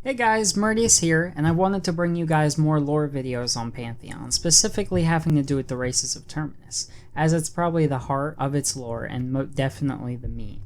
Hey guys, Murdius here, and I wanted to bring you guys more lore videos on Pantheon, specifically having to do with the races of Terminus, as it's probably the heart of its lore and definitely the meat.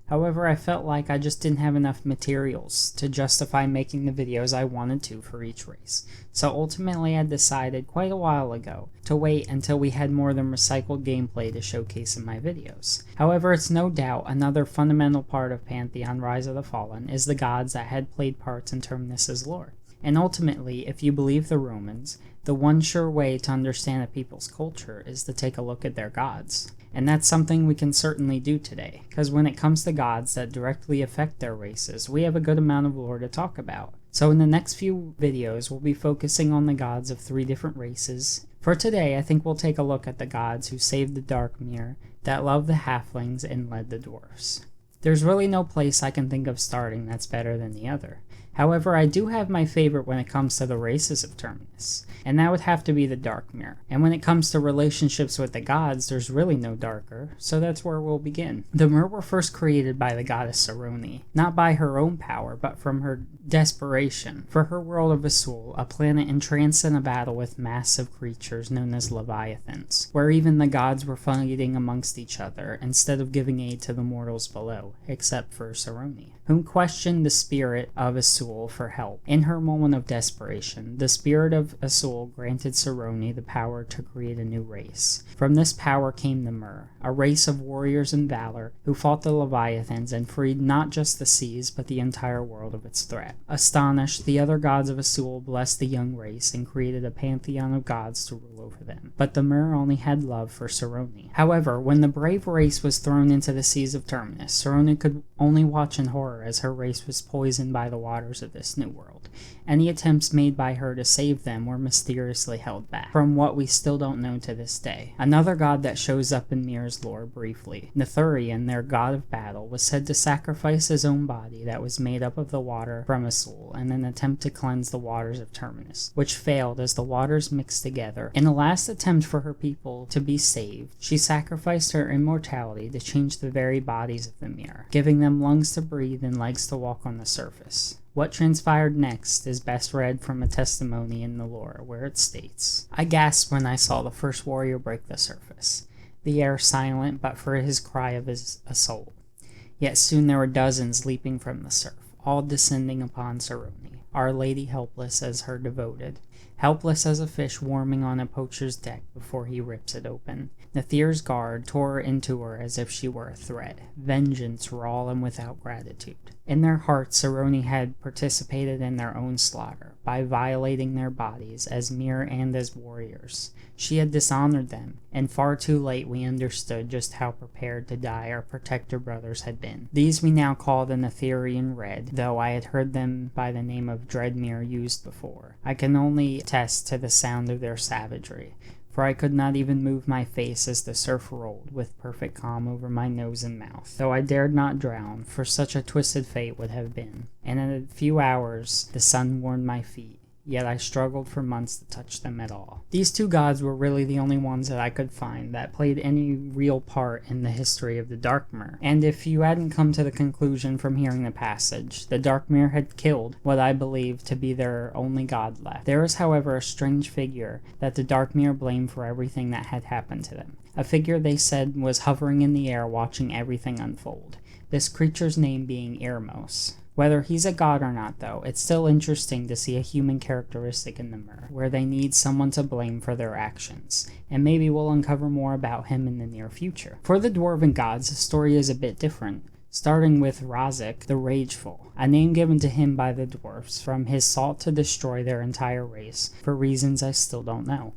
However, I felt like I just didn't have enough materials to justify making the videos I wanted to for each race, so ultimately I decided quite a while ago to wait until we had more than recycled gameplay to showcase in my videos. However, it's no doubt another fundamental part of Pantheon Rise of the Fallen is the gods that had played parts in Terminus' lore. And ultimately, if you believe the Romans, the one sure way to understand a people's culture is to take a look at their gods. And that's something we can certainly do today, because when it comes to gods that directly affect their races, we have a good amount of lore to talk about. So in the next few videos, we'll be focusing on the gods of 3 different races. For today, I think we'll take a look at the gods who saved the Dark Myr, that loved the Halflings, and led the Dwarfs. There's really no place I can think of starting that's better than the other. However, I do have my favorite when it comes to the races of Terminus, and that would have to be the Dark Myr. And when it comes to relationships with the gods, there's really no darker, so that's where we'll begin. The Myr were first created by the goddess Saroni, not by her own power, but from her desperation. For her world of Azul, a planet entranced in a battle with massive creatures known as Leviathans, where even the gods were fighting amongst each other instead of giving aid to the mortals below, except for Saroni, whom questioned the spirit of Azul for help. In her moment of desperation, the spirit of Azul granted Saroni the power to create a new race. From this power came the Myr, a race of warriors and valor who fought the Leviathans and freed not just the seas but the entire world of its threat. Astonished, the other gods of Azul blessed the young race and created a pantheon of gods to rule over them. But the Myr only had love for Saroni. However, when the brave race was thrown into the seas of Terminus, Saroni could only watch in horror as her race was poisoned by the waters of this new world. Any attempts made by her to save them were mysteriously held back, from what we still don't know to this day. Another god that shows up in Myr's lore briefly, Nethurian, their god of battle, was said to sacrifice his own body that was made up of the water from Azul in an attempt to cleanse the waters of Terminus, which failed as the waters mixed together. In a last attempt for her people to be saved, she sacrificed her immortality to change the very bodies of the Myr, giving them lungs to breathe and legs to walk on the surface. What transpired next is best read from a testimony in the lore, where it states, "I gasped when I saw the first warrior break the surface, the air silent but for his cry of his assault. Yet soon there were dozens leaping from the surf, all descending upon Saroni, our lady helpless as her devoted, helpless as a fish warming on a poacher's deck before he rips it open. Nethir's guard tore into her as if she were a thread, vengeance raw and without gratitude. In their hearts, Saroni had participated in their own slaughter by violating their bodies as Myr and as warriors. She had dishonored them, and far too late we understood just how prepared to die our protector brothers had been. These we now call the Netherian Red, though I had heard them by the name of Dreadmere used before. I can only attest to the sound of their savagery, for I could not even move my face as the surf rolled with perfect calm over my nose and mouth, though I dared not drown, for such a twisted fate would have been. And in a few hours the sun warmed my feet, yet I struggled for months to touch them at all." These 2 gods were really the only ones that I could find that played any real part in the history of the Dark Myr. And if you hadn't come to the conclusion from hearing the passage, the Dark Myr had killed what I believe to be their only god left. There is, however, a strange figure that the Dark Myr blamed for everything that had happened to them. A figure they said was hovering in the air watching everything unfold. This creature's name being Irmos. Whether he's a god or not, though, it's still interesting to see a human characteristic in the Myr, where they need someone to blame for their actions, and maybe we'll uncover more about him in the near future. For the Dwarven gods, the story is a bit different, starting with Razek the Rageful, a name given to him by the Dwarfs from his sought to destroy their entire race, for reasons I still don't know.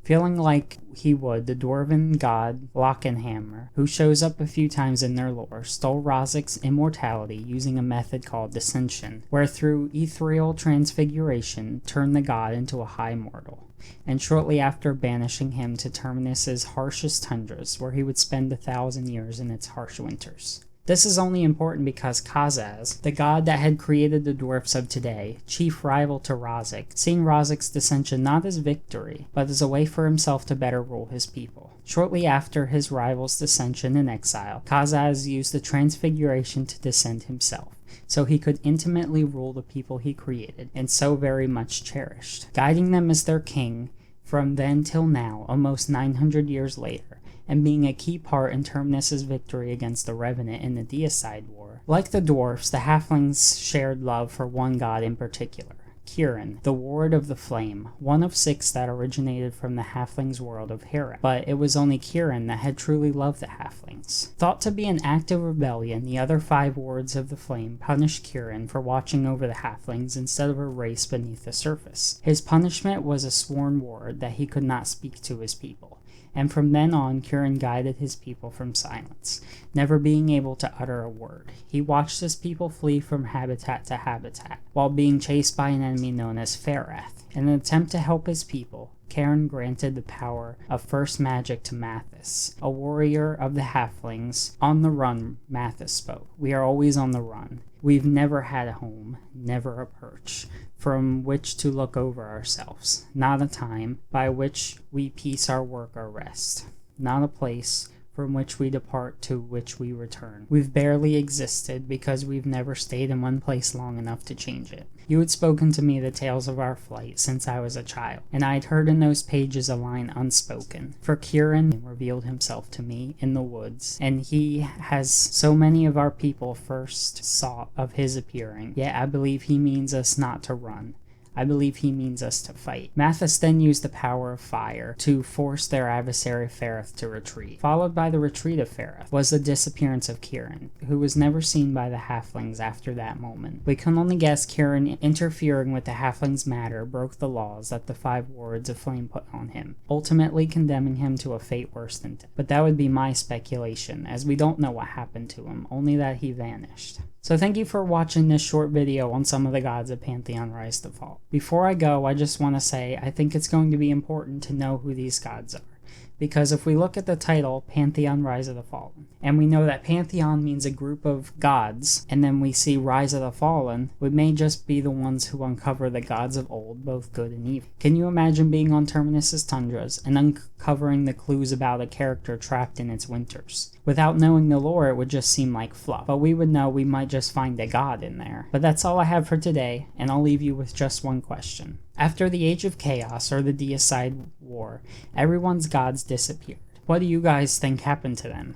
Feeling like he would, the Dwarven god Lockenhammer, who shows up a few times in their lore, stole Razek's immortality using a method called Descension, where through ethereal transfiguration turned the god into a high mortal, and shortly after banishing him to Terminus's harshest tundras, where he would spend 1,000 years in its harsh winters. This is only important because Kazaz, the god that had created the dwarfs of today, chief rival to Razek, seeing Razek's dissension not as victory, but as a way for himself to better rule his people. Shortly after his rival's dissension and exile, Kazaz used the Transfiguration to descend himself, so he could intimately rule the people he created and so very much cherished, guiding them as their king from then till now, almost 900 years later, and being a key part in Terminus's victory against the Revenant in the Deicide War. Like the Dwarfs, the Halflings shared love for one god in particular, Kieran, the Ward of the Flame, one of 6 that originated from the Halflings' world of Hera, but it was only Kieran that had truly loved the Halflings. Thought to be an act of rebellion, the other 5 Wards of the Flame punished Kieran for watching over the Halflings instead of a race beneath the surface. His punishment was a sworn ward that he could not speak to his people, and from then on Kieran guided his people from silence, never being able to utter a word. He watched his people flee from habitat to habitat, while being chased by an enemy known as Farath. In an attempt to help his people, Kieran granted the power of first magic to Mathis, a warrior of the Halflings. On the run, Mathis spoke. We are always on the run. We've never had a home, never a perch from which to look over ourselves, not a time by which we piece our work or rest, not a place from which we depart to which we return. We've barely existed because we've never stayed in one place long enough to change it. You had spoken to me the tales of our flight since I was a child, and I'd heard in those pages a line unspoken. For Kieran revealed himself to me in the woods, and he has so many of our people first sought of his appearing, yet I believe he means us not to run. I believe he means us to fight. Mathis then used the power of fire to force their adversary Farath to retreat. Followed by the retreat of Farath was the disappearance of Kieran, who was never seen by the Halflings after that moment. We can only guess Kieran, interfering with the Halflings' matter, broke the laws that the 5 Wards of Flame put on him, ultimately condemning him to a fate worse than death. But that would be my speculation, as we don't know what happened to him, only that he vanished. So thank you for watching this short video on some of the gods of Pantheon Rise to Fall. Before I go, I just want to say I think it's going to be important to know who these gods are. Because if we look at the title, Pantheon Rise of the Fallen, and we know that Pantheon means a group of gods, and then we see Rise of the Fallen, we may just be the ones who uncover the gods of old, both good and evil. Can you imagine being on Terminus's tundras and uncovering the clues about a character trapped in its winters? Without knowing the lore, it would just seem like fluff, but we would know we might just find a god in there. But that's all I have for today, and I'll leave you with just one question. After the Age of Chaos, or the Deicide War, everyone's gods disappeared. What do you guys think happened to them?